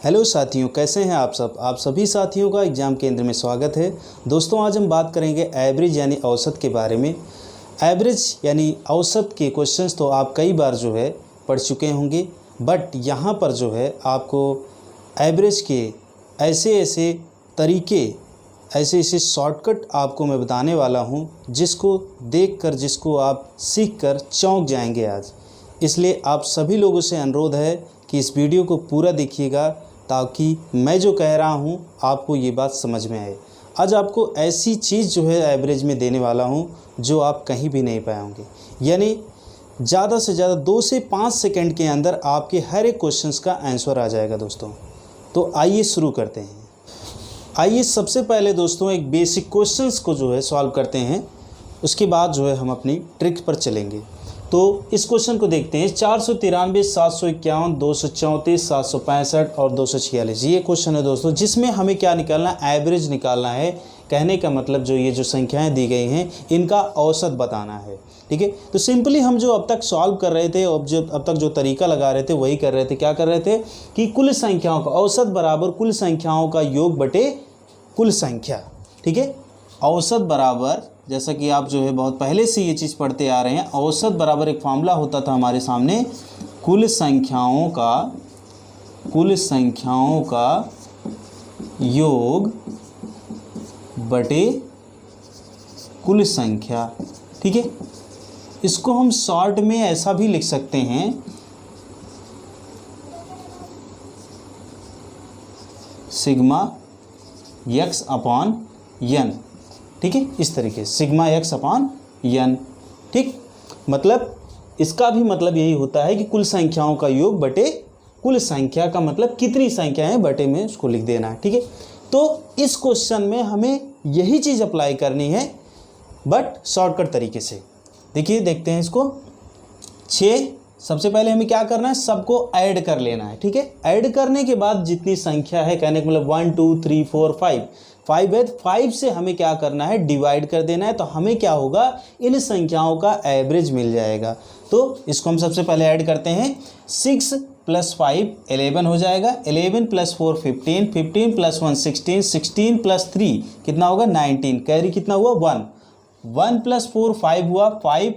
Hello साथियों, कैसे हैं आप सब। आप सभी साथियों का एग्ज़ाम केंद्र में स्वागत है। दोस्तों, आज हम बात करेंगे एवरेज यानी औसत के बारे में। एवरेज यानी औसत के क्वेश्चंस तो आप कई बार जो है पढ़ चुके होंगे, बट यहाँ पर जो है आपको एवरेज के ऐसे तरीके, ऐसे शॉर्टकट आपको मैं बताने वाला हूँ जिसको देखकर, जिसको आप सीखकर चौंक जाएंगे आज। इसलिए आप सभी लोगों से अनुरोध है कि इस वीडियो को पूरा देखिएगा ताकि मैं जो कह रहा हूँ आपको ये बात समझ में आए। आज आपको ऐसी चीज़ जो है एवरेज में देने वाला हूँ जो आप कहीं भी नहीं पाएंगे। यानी ज़्यादा से ज़्यादा 2 से 5 सेकंड के अंदर आपके हर एक क्वेश्चंस का आंसर आ जाएगा दोस्तों। तो आइए शुरू करते हैं। आइए सबसे पहले दोस्तों एक बेसिक क्वेश्चंस को जो है सॉल्व करते हैं, उसके बाद जो है हम अपनी ट्रिक पर चलेंगे। तो इस क्वेश्चन को देखते हैं। 493, 751, 234, 765 और 246 ये क्वेश्चन है दोस्तों, जिसमें हमें क्या निकालना, एवरेज निकालना है। कहने का मतलब जो ये जो संख्याएं दी गई हैं इनका औसत बताना है। ठीक है, तो सिंपली हम जो अब तक सॉल्व कर रहे थे, अब तक जो तरीका लगा रहे थे वही कर रहे थे। क्या कर रहे थे कि कुल संख्याओं का औसत बराबर कुल संख्याओं का योग बटे कुल संख्या। ठीक है, औसत बराबर, जैसा कि आप जो है बहुत पहले से ये चीज़ पढ़ते आ रहे हैं, औसत बराबर एक फार्मूला होता था हमारे सामने, कुल संख्याओं का योग बटे कुल संख्या। ठीक है, इसको हम शॉर्ट में ऐसा भी लिख सकते हैं, सिग्मा x अपॉन n। ठीक है, इस तरीके से सिग्मा x अपॉन n। ठीक, मतलब इसका भी मतलब यही होता है कि कुल संख्याओं का योग बटे कुल संख्या का मतलब कितनी संख्याएं बटे में उसको लिख देना है। ठीक है, तो इस क्वेश्चन में हमें यही चीज़ अप्लाई करनी है बट शॉर्टकट तरीके से। देखिए, देखते हैं इसको। 6, सबसे पहले हमें क्या करना है, सबको ऐड कर लेना है। ठीक है, ऐड करने के बाद जितनी संख्या है, कहने का मतलब 1 2 3 4 5 है, 5 से हमें क्या करना है, डिवाइड कर देना है। तो हमें क्या होगा, इन संख्याओं का एवरेज मिल जाएगा। तो इसको हम सबसे पहले ऐड करते हैं। 6 + 5 11 हो जाएगा, 11 + 4 15, 15 + 1 16, 16 + 3 कितना होगा 19, कैरी कितना हुआ 1, 1 + 4 5 हुआ, 5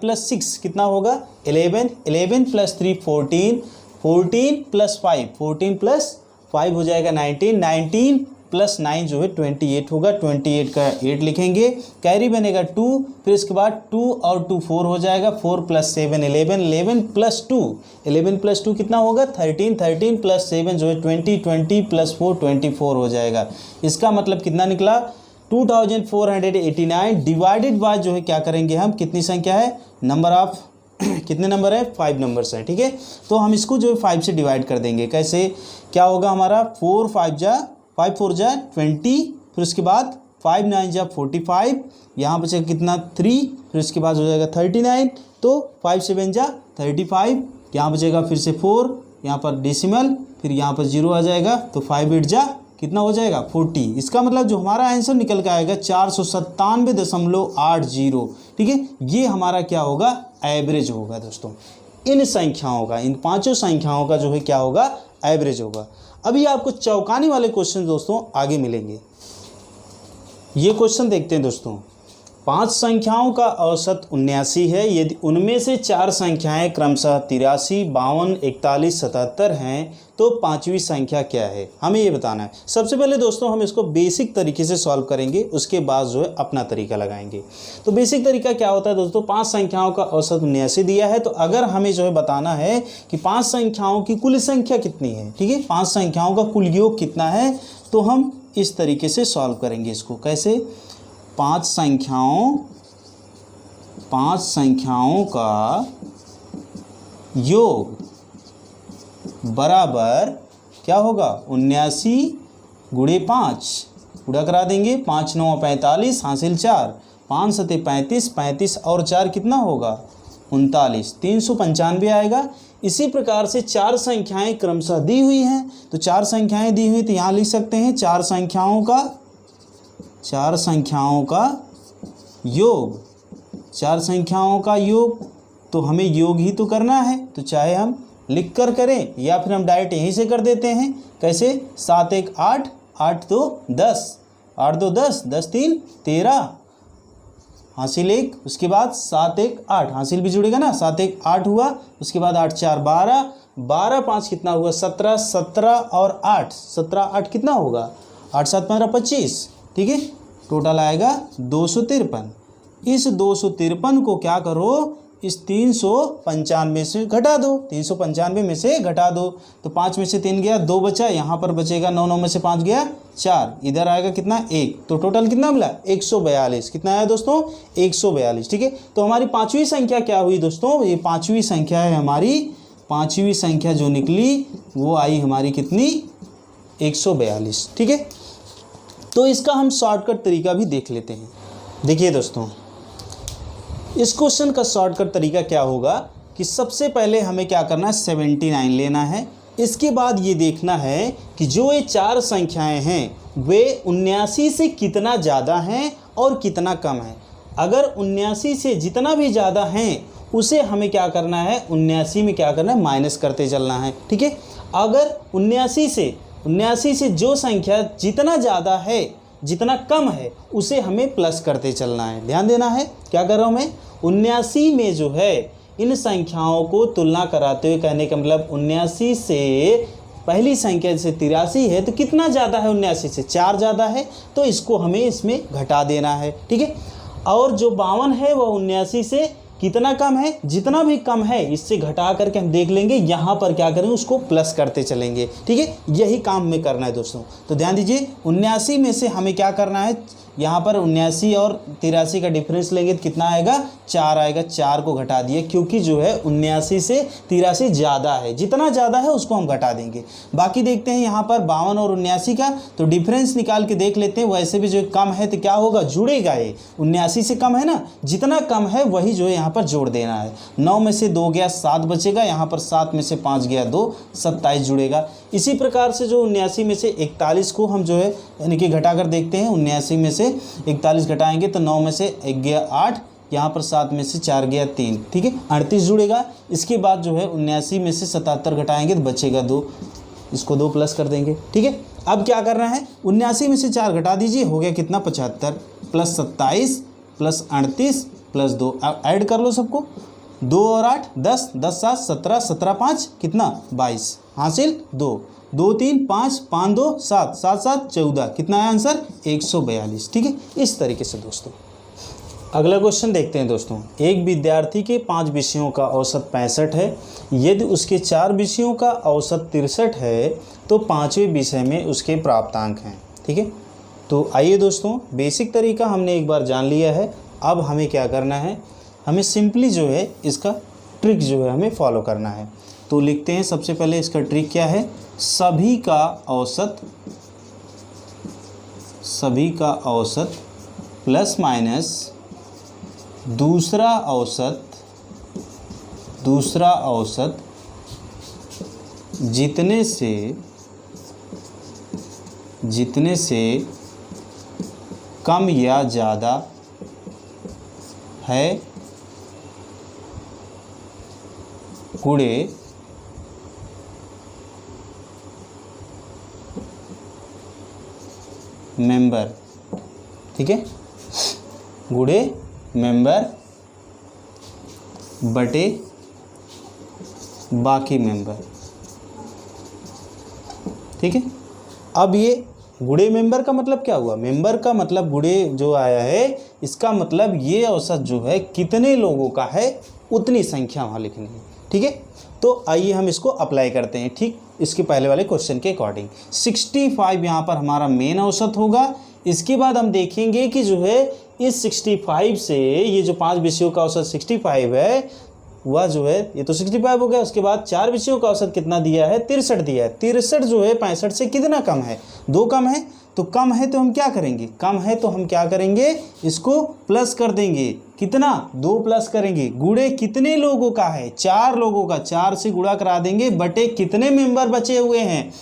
+ 6 कितना होगा 11, 11 + 3 14, 14 + 5 14 + 5 हो जाएगा 19, 19 + 9 जो है 28 होगा, 28 का 8 लिखेंगे, कैरी बनेगा 2, फिर इसके बाद 2 और 2 4 हो जाएगा, 4 + 7 11, 11 + 2 11 + 2 कितना होगा 13, 13 + 7 जो है 20, 20 + 4 24 हो जाएगा। इसका मतलब कितना निकला 2489 डिवाइडेड बाय जो है क्या करेंगे हम, कितनी संख्या है, नंबर ऑफ कितने नंबर है, 5 नंबर्स हैं। ठीक है, तो हम इसको जो है 5 से डिवाइड कर देंगे। कैसे, क्या होगा हमारा 4 5 जा 20, फिर उसके बाद 5 9 जा 45, यहाँ बचेगा कितना 3, फिर उसके बाद हो जाएगा 39, तो 5 7 जा 35, यहाँ बचेगा फिर से 4, यहाँ पर डेसिमल, फिर यहाँ पर 0 आ जाएगा, तो 5 8 जा कितना हो जाएगा 40। इसका मतलब जो हमारा आंसर निकल के आएगा 497.80। ठीक है, ये हमारा क्या होगा, एवरेज होगा दोस्तों। इन संख्याओं का, इन 5 संख्याओं का जो है क्या होगा, एवरेज होगा। अभी आपको चौंकाने वाले क्वेश्चन दोस्तों आगे मिलेंगे। ये क्वेश्चन देखते हैं दोस्तों। 5 संख्याओं का औसत 79 है यदि उनमें से 4 संख्याएं क्रमशः 83, 52, 41, 77 हैं तो 5वीं संख्या क्या है, हमें ये बताना है। सबसे पहले दोस्तों हम इसको बेसिक तरीके से सॉल्व करेंगे, उसके बाद जो है अपना तरीका लगाएंगे। तो बेसिक तरीका क्या होता है दोस्तों, 5 संख्याओं का औसत 79 दिया है, तो अगर हमें जो है बताना है कि 5 संख्याओं की कुल संख्या कितनी है, ठीक है, 5 संख्याओं का कुल योग कितना है, तो हम इस तरीके से सॉल्व करेंगे इसको। कैसे, 5 संख्याओं का योग बराबर क्या होगा 79 × 5, पूरा करा देंगे, 5 9 45 हासिल 4, 5 7 35, 35 और 4 कितना होगा 39, 395 आएगा। इसी प्रकार से 4 संख्याएं क्रमशः दी हुई हैं, तो 4 संख्याएं दी हुई तो यहाँ लिख सकते हैं 4 संख्याओं का योग, 4 संख्याओं का योग, तो हमें योग ही तो करना है, तो चाहे हम लिख कर करें या फिर हम डायरेक्ट यहीं से कर देते हैं। कैसे, 7 1 8, 8 2 10, 8 2 10, 10 3 13, हासिल 1, उसके बाद 7 1 8, हासिल भी जुड़ेगा ना, 7 1 8 हुआ, उसके बाद 8 4 12, 12 5 कितना हुआ 17, 17 और 8, 17 8 कितना होगा 8 7 15 25, ठीक है, टोटल आएगा 253। इस 253 को क्या करो, इस 395 से घटा दो, 395 में से घटा दो, तो 5 में से 3 गया, 2 बचा, यहाँ पर बचेगा 9, 9 में से 5 गया 4, इधर आएगा कितना 1, तो टोटल कितना मिला 142। कितना आया दोस्तों 142, ठीक है। तो हमारी पांचवी संख्या क्या हुई दोस्तों, ये पांचवी संख्या है हमारी, पांचवी संख्या जो निकली वो आई हमारी कितनी 142, ठीक है। तो इसका हम शॉर्टकट तरीका भी देख लेते हैं। देखिए दोस्तों, इस क्वेश्चन का शॉर्टकट तरीका क्या होगा कि सबसे पहले हमें क्या करना है 79 लेना है। इसके बाद ये देखना है कि जो ये चार संख्याएं हैं वे 79 से कितना ज़्यादा हैं और कितना कम है। अगर 79 से जितना भी ज़्यादा हैं उसे हमें क्या करना है 79 में क्या करना है माइनस करते चलना है, ठीक है। अगर 79 से जो संख्या जितना ज़्यादा है जितना कम है उसे हमें प्लस करते चलना है। ध्यान देना है, क्या कर रहा हूँ मैं 79 में जो है इन संख्याओं को तुलना कराते हुए, कहने का मतलब 79 से पहली संख्या से 83 है तो कितना ज़्यादा है 79 से 4 ज़्यादा है, तो इसको हमें इसमें घटा देना है, ठीक है। और जो 52 है वह 79 से कितना कम है, जितना भी कम है इससे घटा करके हम देख लेंगे, यहाँ पर क्या करेंगे उसको प्लस करते चलेंगे, ठीक है। यही काम में करना है दोस्तों। तो ध्यान दीजिए 79 में से हमें क्या करना है, यहाँ पर 79 और 83 का डिफरेंस लेंगे तो कितना आएगा 4 आएगा, 4 को घटा दिए क्योंकि जो है 79 से 83 ज़्यादा है, जितना ज़्यादा है उसको हम घटा देंगे। बाकी देखते हैं यहाँ पर 52 और 79 का, तो डिफरेंस निकाल के देख लेते हैं। वैसे भी जो कम है तो क्या होगा जुड़ेगा, ये 79 से कम है ना, जितना कम है वही जो है यहाँ पर जोड़ देना है। 9 में से 2 गया 7 बचेगा, यहाँ पर 7 में से 5 गया 2, 27 जुड़ेगा। इसी प्रकार से जो 79 में से 41 को हम जो है यानी कि घटा कर देखते हैं, 79 में से 41 घटाएंगे तो 9 में से 1 गया 8, यहाँ पर 7 में से 4 गया 3, ठीक है, 38 जुड़ेगा। इसके बाद जो है 79 में से 77 घटाएंगे तो बचेगा 2, इसको 2 प्लस कर देंगे, ठीक है। अब क्या करना है 79 में से 4 घटा दीजिए, हो गया कितना 75 प्लस 27 प्लस 38 प्लस 2, अब ऐड कर लो सबको, 2 और 8 10, 10 7 17, 17 5 कितना 22, हासिल 2, 2 3 5, 5 2 7, 7 7 14, कितना है आंसर 142, ठीक है। इस तरीके से दोस्तों अगला क्वेश्चन देखते हैं दोस्तों। एक विद्यार्थी के 5 विषयों का औसत 65 है, यदि उसके 4 विषयों का औसत 63 है तो 5वें विषय में उसके प्राप्तांक हैं, ठीक है। तो आइए दोस्तों, बेसिक तरीका हमने एक बार जान लिया है। अब हमें क्या करना है, हमें सिंपली जो है इसका ट्रिक जो है हमें फॉलो करना है। तो लिखते हैं सबसे पहले इसका ट्रिक क्या है, सभी का औसत प्लस माइनस दूसरा औसत जितने से कम या ज़्यादा है गुणे मेंबर, ठीक है, गुणे मेंबर बटे बाकी मेंबर, ठीक है। अब ये गुणे मेंबर का मतलब क्या हुआ, मेंबर का मतलब गुणे जो आया है इसका मतलब ये औसत जो है कितने लोगों का है उतनी संख्या वहाँ लिखनी है, ठीक है। तो आइए हम इसको अप्लाई करते हैं, ठीक इसके पहले वाले क्वेश्चन के अकॉर्डिंग। 65 यहाँ पर हमारा मेन औसत होगा। इसके बाद हम देखेंगे कि जो है इस 65 से ये जो 5 विषयों का औसत 65 है वह जो है ये तो 65 हो गया। उसके बाद 4 विषयों का औसत कितना दिया है 63 दिया है। 63 जो है 65 से कितना कम है 2 कम है, तो कम है तो हम क्या करेंगे, कम है तो हम क्या करेंगे इसको प्लस कर देंगे, कितना 2 प्लस करेंगे, गुणे कितने लोगों का है 4 लोगों का, 4 से गुणा करा देंगे बटे कितने मेंबर बचे हुए हैं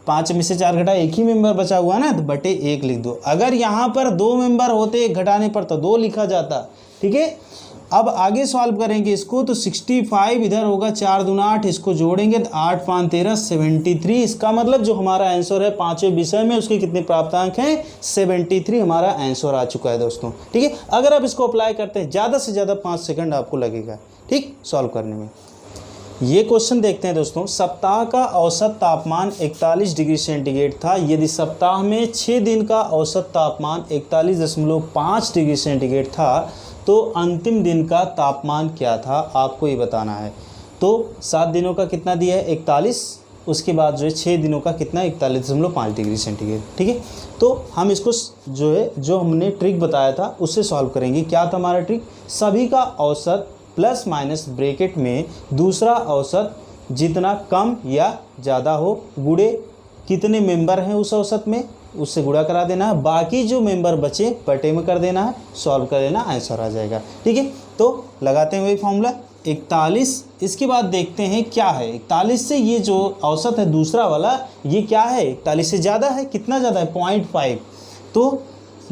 5 में से 4 घटा 1 ही मेंबर बचा हुआ ना तो बटे 1 लिख दो। अगर यहाँ पर 2 मेंबर होते 1 घटाने पर तो 2 लिखा जाता, ठीक है। अब आगे सॉल्व करेंगे इसको, तो 65 इधर होगा, 4 दूना 8, इसको जोड़ेंगे तो 8 5 13 73। इसका मतलब जो हमारा आंसर है पांचवें विषय में उसके कितने प्राप्तांक हैं, 73 हमारा आंसर आ चुका है दोस्तों। ठीक है, अगर आप इसको अप्लाई करते हैं ज़्यादा से ज़्यादा 5 सेकंड आपको लगेगा, ठीक, सॉल्व करने में। ये क्वेश्चन देखते हैं दोस्तों। सप्ताह का औसत तापमान 41 डिग्री सेंटीग्रेड था। यदि सप्ताह में 6 दिन का औसत तापमान 41.5 डिग्री सेंटीग्रेड था तो अंतिम दिन का तापमान क्या था, आपको ये बताना है। तो 7 दिनों का कितना दिया है, 41, उसके बाद जो है 6 दिनों का कितना, 41.5 डिग्री सेंटीग्रेड। ठीक है, तो हम इसको जो है जो हमने ट्रिक बताया था उससे सॉल्व करेंगे। क्या था हमारा ट्रिक, सभी का औसत प्लस माइनस ब्रैकेट में दूसरा औसत जितना कम या ज़्यादा हो, गुणे कितने मेंबर हैं उस औसत में, उससे गुणा करा देना है, बाकी जो मेंबर बचे बटे में कर देना है, सॉल्व कर देना, आंसर आ जाएगा। ठीक है, तो लगाते हैं वही फॉर्मूला 41। इसके बाद देखते हैं क्या है, 41 से ये जो औसत है दूसरा वाला ये क्या है, 41 से ज़्यादा है, कितना ज़्यादा है, 0.5, तो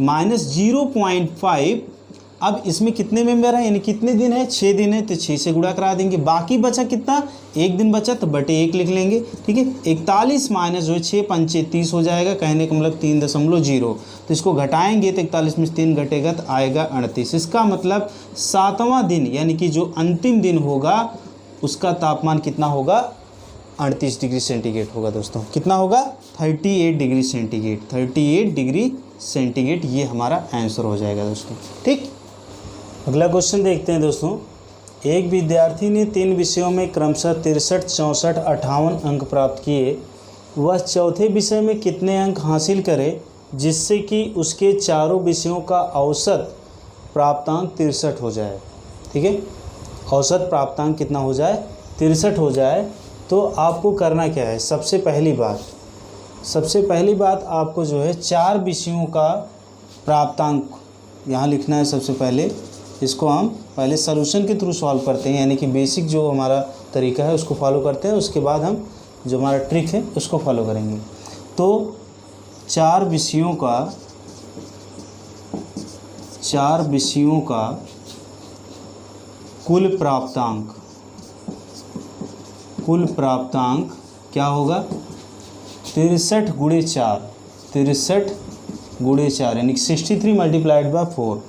-0.5। अब इसमें कितने मेंबर हैं, यानी कितने दिन है, 6 दिन है, तो 6 से गुणा करा देंगे। बाकी बचा कितना, 1 दिन बचा, तो बटे 1 लिख लेंगे। ठीक है, 41 माइनस जो है 6 पंचे 30 हो जाएगा, कहने का मतलब 3.0। तो इसको घटाएंगे तो 41 में 3 घटेगा तो आएगा 38। इसका मतलब 7वां दिन यानी कि जो अंतिम दिन होगा उसका तापमान कितना होगा, 38 डिग्री सेंटीग्रेड होगा दोस्तों। कितना होगा, 38 डिग्री सेंटीग्रेड, 38 डिग्री सेंटीग्रेड, ये हमारा आंसर हो जाएगा दोस्तों। ठीक, अगला क्वेश्चन देखते हैं दोस्तों। एक विद्यार्थी ने 3 विषयों में क्रमशः 63, 64, 58 अंक प्राप्त किए। वह चौथे विषय में कितने अंक हासिल करे जिससे कि उसके चारों विषयों का औसत प्राप्तांक 63 हो जाए। ठीक है, औसत प्राप्तांक कितना हो जाए, 63 हो जाए। तो आपको करना क्या है, सबसे पहली बात आपको जो है 4 विषयों का प्राप्तांक यहाँ लिखना है। सबसे पहले इसको हम पहले सॉल्यूशन के थ्रू सॉल्व करते हैं, यानी कि बेसिक जो हमारा तरीका है उसको फॉलो करते हैं, उसके बाद हम जो हमारा ट्रिक है उसको फॉलो करेंगे। तो 4 विषयों का कुल प्राप्तांक क्या होगा, 63 गुणे 4, 63 गुणे 4 यानी कि 63 मल्टीप्लाइड बाय 4,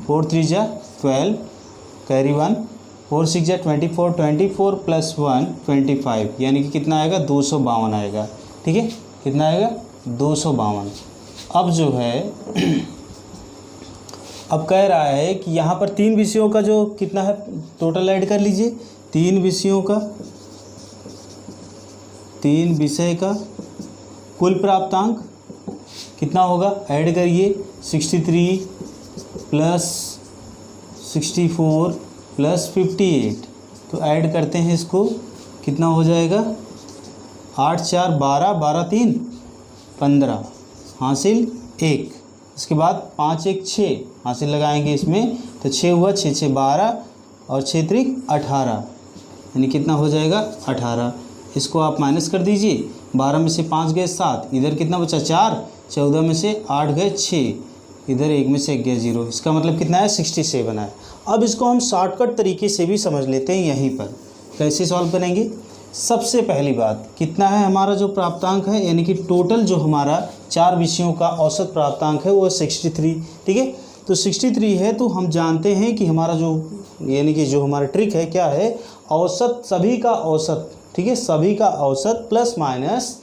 4 3 जा 12, कैरी 1, 4 6 जा 24, 24 प्लस 1 25, यानी कि कितना आएगा, 252 आएगा। ठीक है, कितना आएगा, 252। अब जो है अब कह रहा है कि यहाँ पर 3 विषयों का जो कितना है टोटल ऐड कर लीजिए। 3 विषय का कुल प्राप्तांक कितना होगा, ऐड करिए, 63 प्लस 64 प्लस 58, तो ऐड करते हैं इसको, कितना हो जाएगा, 8 4 12, 12 3 15, हासिल 1। इसके बाद 5 1 6 हासिल लगाएंगे इसमें, तो 6 हुआ, 6 6 12 और 6 3 18, यानी कितना हो जाएगा, 18। इसको आप माइनस कर दीजिए, 12 में से 5 गए 7, इधर कितना बचा 4, 14 में से 8 गए 6, इधर 1 में से 1 गया 0, इसका मतलब कितना है, 67 है। अब इसको हम शॉर्टकट तरीके से भी समझ लेते हैं। यहीं पर कैसे सॉल्व करेंगे, सबसे पहली बात कितना है हमारा जो प्राप्तांक है, यानी कि टोटल जो हमारा 4 विषयों का औसत प्राप्तांक है वो 63। ठीक है, तो 63 है, तो हम जानते हैं कि हमारा जो यानी कि जो हमारा ट्रिक है क्या है, औसत सभी का औसत, ठीक है, सभी का औसत प्लस माइनस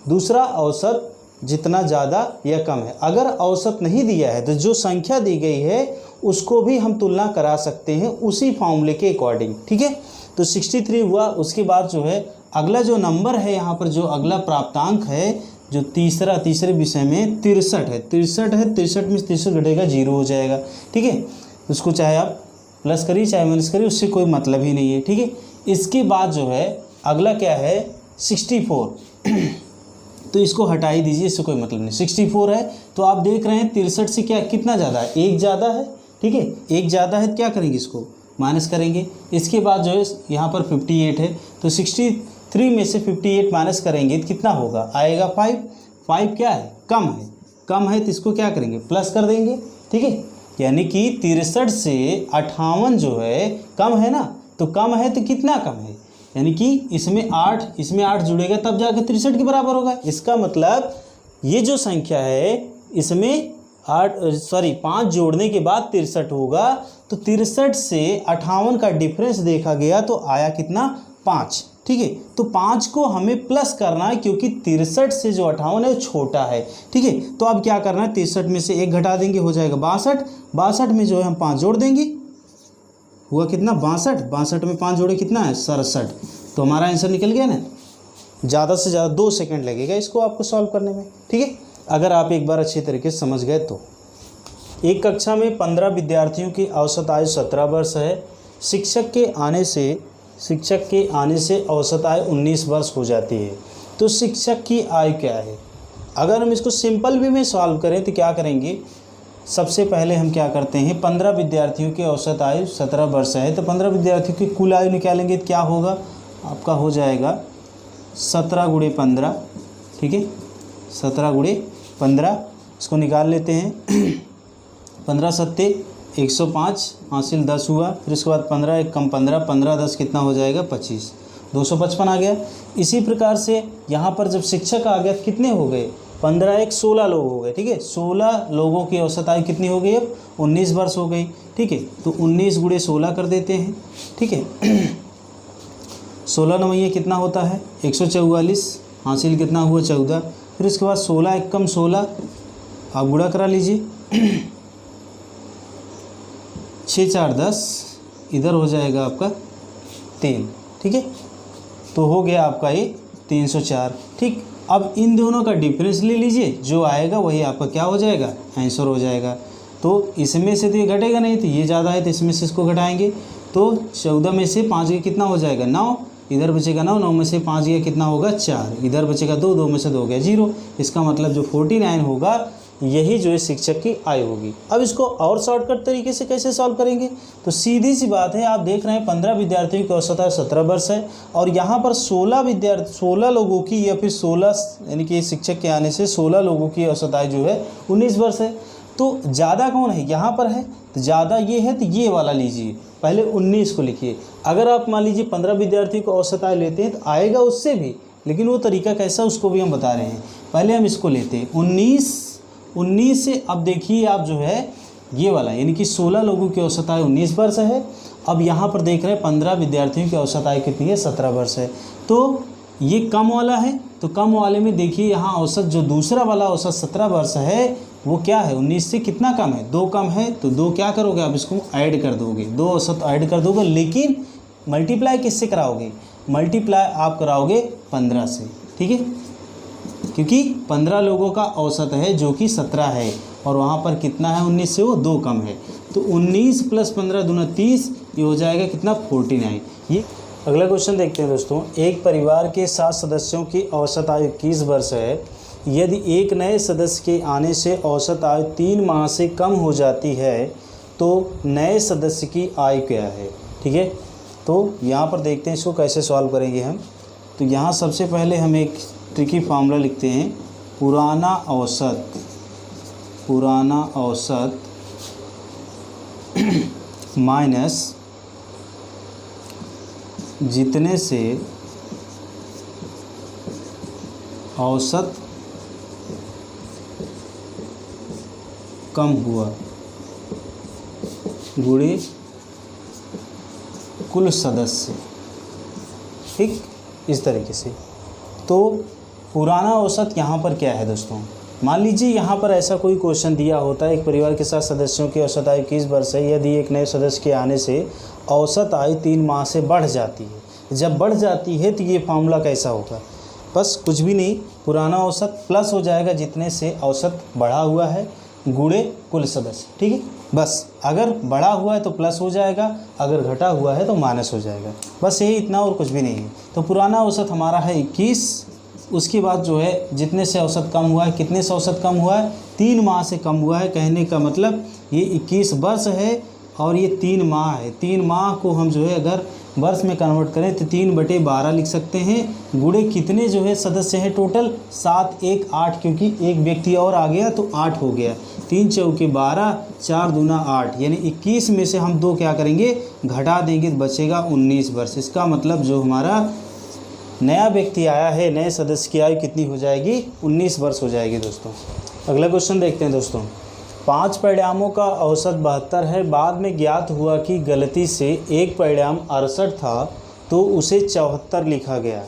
दूसरा औसत जितना ज़्यादा या कम है। अगर औसत नहीं दिया है तो जो संख्या दी गई है उसको भी हम तुलना करा सकते हैं उसी फॉर्मूले के अकॉर्डिंग। ठीक है, तो 63 हुआ। उसके बाद जो है अगला जो नंबर है यहाँ पर, जो अगला प्राप्तांक है जो तीसरे विषय में 63 है, 63 है, 63 में 63 घटेगा 0 हो जाएगा। ठीक है, उसको चाहे आप प्लस करिए चाहे माइनस करिए, उससे कोई मतलब ही नहीं है। ठीक है, इसके बाद जो है अगला क्या है, 64 तो इसको हटा ही दीजिए, इससे कोई मतलब नहीं। 64 है तो आप देख रहे हैं 63 से क्या कितना ज़्यादा है, 1 ज़्यादा है। ठीक है, 1 ज़्यादा है तो क्या करेंगे, इसको माइनस करेंगे। इसके बाद जो है यहाँ पर 58 है, तो 63 में से 58 माइनस करेंगे तो कितना होगा, आएगा 5। 5 क्या है, कम है, तो इसको क्या करेंगे, प्लस कर देंगे। ठीक है, यानी कि 63 से 58 जो है कम है ना, तो कम है तो कितना कम है, यानी कि इसमें 8 जुड़ेगा तब जाकर 63 के बराबर होगा। इसका मतलब ये जो संख्या है इसमें 5 जोड़ने के बाद 63 होगा, तो 63 से 58 का डिफरेंस देखा गया तो आया कितना 5। ठीक है, तो 5 को हमें प्लस करना है क्योंकि 63 से जो 58 है वो छोटा है। ठीक है, तो अब क्या करना है, 63 में से 1 घटा देंगे, हो जाएगा 62। 62 में जो है हम 5 जोड़ देंगे, हुआ कितना 62। 62 में 5 जोड़े कितना है 67। तो हमारा आंसर निकल गया ना। ज़्यादा से ज़्यादा 2 सेकंड लगेगा इसको आपको सॉल्व करने में। ठीक है, अगर आप एक बार अच्छी तरीके से समझ गए तो। एक कक्षा में 15 विद्यार्थियों की औसत आयु 17 वर्ष है। शिक्षक के आने से औसत आयु 19 वर्ष हो जाती है, तो शिक्षक की आयु क्या है। अगर हम इसको सिंपल वे में सॉल्व करें तो क्या करेंगे, सबसे पहले हम क्या करते हैं, 15 विद्यार्थियों की औसत आयु 17 वर्ष है, तो 15 विद्यार्थियों की कुल आयु निकालेंगे तो क्या होगा, आपका हो जाएगा 17 × 15। ठीक है, 17 × 15 इसको निकाल लेते हैं। 15 सत्ते 105, हासिल 10 हुआ, फिर उसके बाद 15 1 कम 15, 15 10 कितना हो जाएगा 25, 255 आ गया। इसी प्रकार से यहाँ पर जब शिक्षक आ गया तो कितने हो गए, 15 1 16 लोग हो गए। ठीक है, 16 लोगों की औसत आयु कितनी हो गई, अब 19 वर्ष हो गई। ठीक है, तो 19 × 16 कर देते हैं। ठीक है, 16 9 कितना होता है 144, हासिल कितना हुआ 14, फिर इसके बाद 16 1 कम 16, आप गुणा करा लीजिए। 6 4 10, इधर हो जाएगा आपका 3। ठीक है, तो हो गया आपका ये 304। ठीक, अब इन दोनों का डिफरेंस ले लीजिए, जो आएगा वही आपका क्या हो जाएगा, आंसर हो जाएगा। तो इसमें से तो ये घटेगा नहीं, तो ये ज़्यादा है तो इसमें से इसको घटाएंगे, तो 14 में से 5 गया कितना हो जाएगा 9, इधर बचेगा 9, 9 में से 5 गया कितना होगा 4, इधर बचेगा 2, 2 में से 2 गया 0। इसका मतलब जो 49 होगा यही जो है शिक्षक की आयु होगी। अब इसको और शॉर्टकट तरीके से कैसे सॉल्व करेंगे, तो सीधी सी बात है, आप देख रहे हैं 15 विद्यार्थियों की औसत आयु 17 वर्ष है, और यहाँ पर 16 लोगों की, या फिर 16 यानी कि शिक्षक के आने से 16 लोगों की औसत आयु जो है 19 वर्ष है। तो ज़्यादा कौन है, यहाँ पर है, तो ज़्यादा ये है, तो ये वाला लीजिए, पहले 19 को लिखिए। अगर आप मान लीजिए 15 विद्यार्थियों को औसत आयु लेते हैं तो आएगा उससे भी, लेकिन वो तरीका कैसा उसको भी हम बता रहे हैं। पहले हम इसको लेते हैं 19 से, अब देखिए आप जो है ये वाला, यानी कि 16 लोगों की औसत आयु 19 वर्ष है। अब यहाँ पर देख रहे हैं 15 विद्यार्थियों की औसत आयु कितनी है 17 वर्ष है, तो ये कम वाला है, तो कम वाले में देखिए यहाँ औसत जो दूसरा वाला औसत 17 वर्ष है वो क्या है 19 से कितना कम है, 2 कम है, तो 2 क्या करोगे आप इसको ऐड कर दोगे, 2 औसत ऐड कर दोगे, लेकिन मल्टीप्लाई किससे कराओगे, मल्टीप्लाई आप कराओगे 15 से। ठीक है, क्योंकि 15 लोगों का औसत है जो कि 17 है, और वहाँ पर कितना है 19 से वो 2 कम है, तो 19 + 15 दूना 30, ये हो जाएगा कितना 49। ये अगला क्वेश्चन देखते हैं दोस्तों। एक परिवार के 7 सदस्यों की औसत आयु 21 वर्ष है। यदि एक नए सदस्य के आने से औसत आयु 3 माह से कम हो जाती है तो नए सदस्य की आयु क्या है। ठीक है, तो यहाँ पर देखते हैं इसको कैसे सॉल्व करेंगे हम। तो यहाँ सबसे पहले हम एक ट्रिकी फार्मूला लिखते हैं, पुराना औसत माइनस जितने से औसत कम हुआ गुणे कुल सदस्य। ठीक, इस तरीके से। तो पुराना औसत यहाँ पर क्या है दोस्तों, मान लीजिए यहाँ पर ऐसा कोई क्वेश्चन दिया होता है, एक परिवार के 7 सदस्यों की औसत आयु 21 वर्ष है, यदि एक नए सदस्य के आने से औसत आयु 3 माह से बढ़ जाती है। जब बढ़ जाती है तो ये फार्मूला कैसा होगा, बस कुछ भी नहीं, पुराना औसत प्लस हो जाएगा जितने से औसत बढ़ा हुआ है गुणे कुल सदस्य। ठीक है, बस अगर बढ़ा हुआ है तो प्लस हो जाएगा, अगर घटा हुआ है तो माइनस हो जाएगा, बस यही इतना और कुछ भी नहीं है। तो पुराना औसत हमारा है 21, उसके बाद जो है जितने से औसत कम हुआ है, कितने से औसत कम हुआ है 3 माह से कम हुआ है। कहने का मतलब ये 21 वर्ष है और ये 3 माह है। 3 माह को हम जो है अगर वर्ष में कन्वर्ट करें तो 3/12 लिख सकते हैं। गुणे कितने जो है सदस्य हैं टोटल, 7 1 8, क्योंकि एक व्यक्ति और आ गया तो 8 हो गया। 3 चौके 12, 4 दूना 8, यानी 21 में से हम 2 क्या करेंगे, घटा देंगे तो बचेगा 19 वर्ष। इसका मतलब जो हमारा नया व्यक्ति आया है, नए सदस्य की आयु कितनी हो जाएगी, 19 वर्ष हो जाएगी दोस्तों। अगला क्वेश्चन देखते हैं दोस्तों। 5 परिणामों का औसत 72 है। बाद में ज्ञात हुआ कि गलती से एक परिणाम 68 था तो उसे 74 लिखा गया।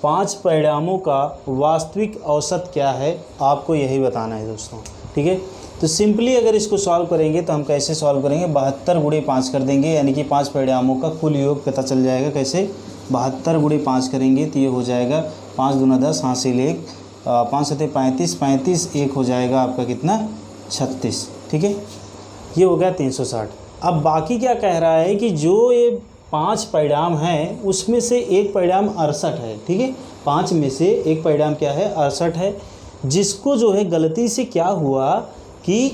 5 परिणामों का वास्तविक औसत क्या है, आपको यही बताना है दोस्तों। ठीक है, तो सिंपली अगर इसको सॉल्व करेंगे तो हम कैसे सॉल्व करेंगे, 72 गुणे 5 कर देंगे, यानी कि 5 परिणामों का कुल योग पता चल जाएगा। कैसे, 72 गुणे 5 करेंगे तो ये हो जाएगा 5 दूना 10, हासिल 1, 5 सते 35, 35 1 हो जाएगा आपका कितना, 36। ठीक है, ये हो गया 360। अब बाकी क्या कह रहा है कि जो ये 5 परिणाम हैं उसमें से एक परिणाम 68 है। ठीक है, 5 में से एक परिणाम क्या है, 68 है, जिसको जो है गलती से क्या हुआ कि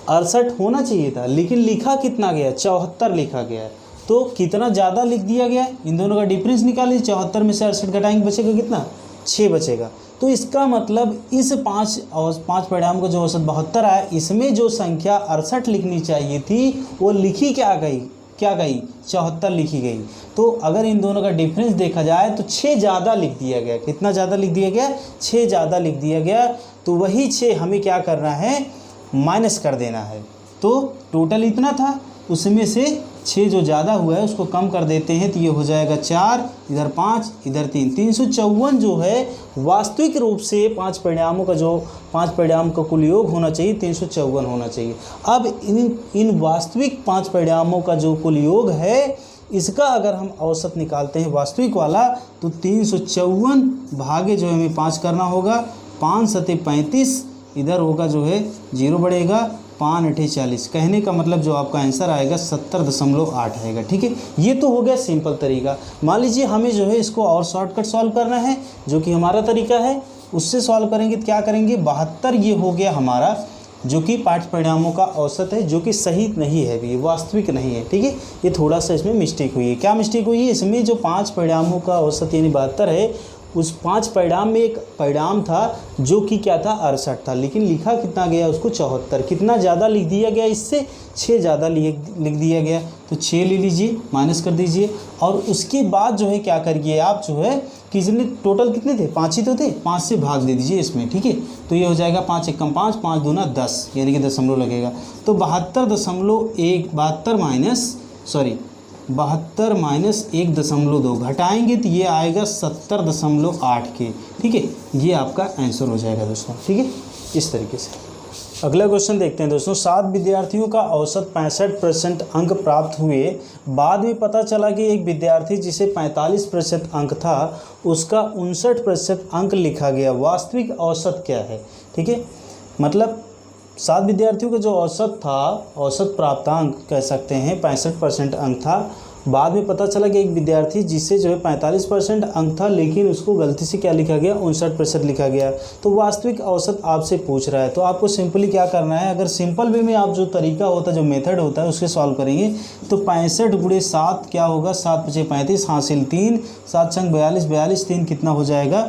68 होना चाहिए था, लेकिन लिखा कितना गया, 74 लिखा गया। तो कितना ज़्यादा लिख दिया गया, इन दोनों का डिफरेंस निकालिए। 74 में से 68 घटाएंगे, बचेगा कितना, 6 बचेगा। तो इसका मतलब इस 5 परिणाम का जो औसत 72 आया, इसमें जो संख्या 68 लिखनी चाहिए थी वो लिखी क्या गई, 74 लिखी गई। तो अगर इन दोनों का डिफरेंस देखा जाए तो 6 ज़्यादा लिख दिया गया। कितना ज़्यादा लिख दिया गया, 6 ज़्यादा लिख दिया गया। तो वही 6 हमें क्या करना है, माइनस कर देना है। तो टोटल इतना था, उसमें से 6 जो ज़्यादा हुआ है उसको कम कर देते हैं, तो ये हो जाएगा 4, इधर 5, इधर 3, 354 जो है वास्तविक रूप से 5 परिणामों का जो 5 परिणाम का कुल योग होना चाहिए 354 होना चाहिए। अब इन वास्तविक 5 परिणामों का जो कुल योग है, इसका अगर हम औसत निकालते हैं वास्तविक वाला, तो 354 भागे जो है हमें 5 करना होगा, 5 सते 35, इधर होगा जो है 0 बढ़ेगा, 5 8 40। कहने का मतलब जो आपका आंसर आएगा 70.8 आएगा। ठीक है, ये तो हो गया सिंपल तरीका। मान लीजिए हमें जो है इसको और शॉर्टकट सॉल्व करना है, जो कि हमारा तरीका है, उससे सॉल्व करेंगे तो क्या करेंगे, 72 ये हो गया हमारा, जो कि 5 परिणामों का औसत है, जो कि सही नहीं है, भी वास्तविक नहीं है। ठीक है, ये थोड़ा सा इसमें मिस्टेक हुई है। क्या मिस्टेक हुई है, इसमें जो 5 परिणामों का औसत यानी 72 है, उस 5 परिणाम में एक परिणाम था जो कि क्या था, 68 था, लेकिन लिखा कितना गया उसको 74। कितना ज़्यादा लिख दिया गया, इससे 6 ज़्यादा लिख दिया गया। तो 6 ले लीजिए, माइनस कर दीजिए, और उसके बाद जो है क्या करिए आप, जो है कितने टोटल कितने थे, 5 ही तो थे, 5 से भाग दे दीजिए इसमें। ठीक है, तो ये हो जाएगा 5 एकम 5, 5 दूना 10, यानी कि दशमलव लगेगा। तो 72 माइनस 1.2 घटाएंगे तो ये आएगा 70.8 के। ठीक है, ये आपका आंसर हो जाएगा दोस्तों। ठीक है, इस तरीके से। अगला क्वेश्चन देखते हैं दोस्तों। 7 विद्यार्थियों का औसत 65% अंक प्राप्त हुए। बाद में पता चला कि एक विद्यार्थी जिसे 45% अंक था, उसका 59% अंक लिखा गया। वास्तविक औसत क्या है। ठीक है, मतलब 7 विद्यार्थियों का जो औसत था, औसत प्राप्तांक कह सकते हैं 65% अंक था। बाद में पता चला कि एक विद्यार्थी जिससे जो है 45% अंक था, लेकिन उसको गलती से क्या लिखा गया, 59% लिखा गया। तो वास्तविक औसत आपसे पूछ रहा है, तो आपको सिंपली क्या करना है, अगर सिंपल वे में आप जो तरीका होता है, जो मेथड होता है, उसके सॉल्व करेंगे तो 65 गुणे 7 क्या होगा, 7 पचे 35, हासिल 3, 7 छंग 42, 42 3 कितना हो जाएगा,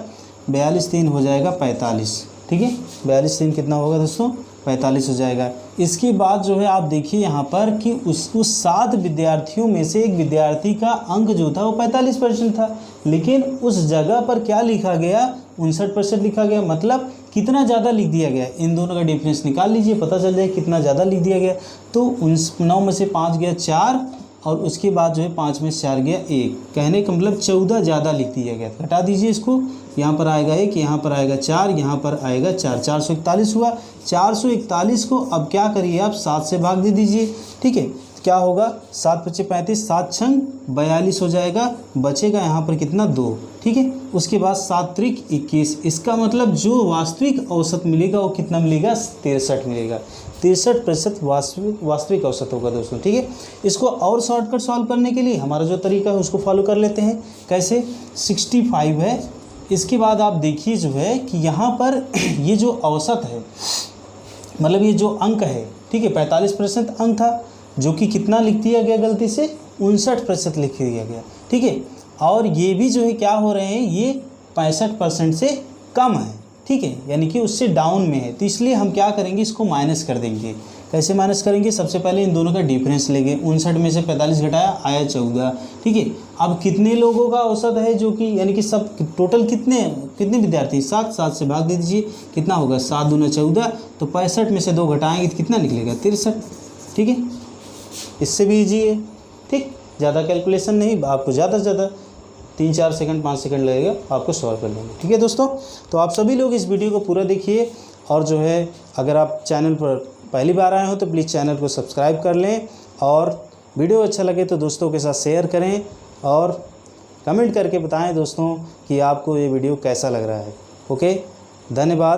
42 3 हो जाएगा 45। ठीक है, 42 3 कितना होगा दोस्तों, 45 हो जाएगा। इसके बाद जो है आप देखिए यहाँ पर कि उस 7 विद्यार्थियों में से एक विद्यार्थी का अंक जो था वो 45% था, लेकिन उस जगह पर क्या लिखा गया, 59% लिखा गया। मतलब कितना ज़्यादा लिख दिया गया, इन दोनों का डिफरेंस निकाल लीजिए, पता चल जाए कितना ज़्यादा लिख दिया गया। तो 9 में से 5 गया 4, और उसके बाद जो है 5 में से 4 गया 1। कहने का मतलब 14 ज़्यादा लिख दिया गया। घटा दीजिए इसको, यहाँ पर आएगा 1, यहाँ पर आएगा 4, यहाँ पर आएगा 4, 441 हुआ। 441 को अब क्या करिए आप 7 से भाग दे दीजिए। ठीक है, क्या होगा, 7 पचे 35, 7 छंग 42 हो जाएगा, बचेगा यहाँ पर कितना 2। ठीक है, उसके बाद 7 त्रिक 21। इसका मतलब जो वास्तविक औसत मिलेगा वो कितना मिलेगा, 63 मिलेगा। 63% वास्तविक औसत होगा दोस्तों। ठीक है, इसको और शॉर्टकट सॉल्व करने के लिए हमारा जो तरीका है उसको फॉलो कर लेते हैं। कैसे, 65 है, इसके बाद आप देखिए जो है कि यहाँ पर ये जो औसत है, मतलब ये जो अंक है, ठीक है, 45% अंक था, जो कि कितना लिख दिया गया गलती से 59% लिख दिया गया, ठीक है। और ये भी जो है क्या हो रहे हैं, ये 65% से कम है, ठीक है, यानी कि उससे डाउन में है। तो इसलिए हम क्या करेंगे, इसको माइनस कर देंगे। कैसे माइनस करेंगे, सबसे पहले इन दोनों का डिफरेंस लेंगे। 59 में से 45 घटाया, आया 14, ठीक है। अब कितने लोगों का औसत है, जो कि यानी कि सब टोटल कितने विद्यार्थी, 7 से भाग दे दीजिए, कितना होगा, 7 दूना 14, तो 65 में से 2 घटाएंगे तो कितना निकलेगा, 63, ठीक है। इससे भी ईजी है, ठीक, ज़्यादा कैलकुलेशन नहीं, आपको ज़्यादा से ज़्यादा 3-4 सेकंड 5 सेकंड लगेगा, आपको सॉल्व कर लेंगे, ठीक है दोस्तों। तो आप सभी लोग इस वीडियो को पूरा देखिए, और जो है अगर आप चैनल पर पहली बार आए हो तो प्लीज़ चैनल को सब्सक्राइब कर लें, और वीडियो अच्छा लगे तो दोस्तों के साथ शेयर करें, और कमेंट करके बताएं दोस्तों कि आपको ये वीडियो कैसा लग रहा है। ओके, धन्यवाद।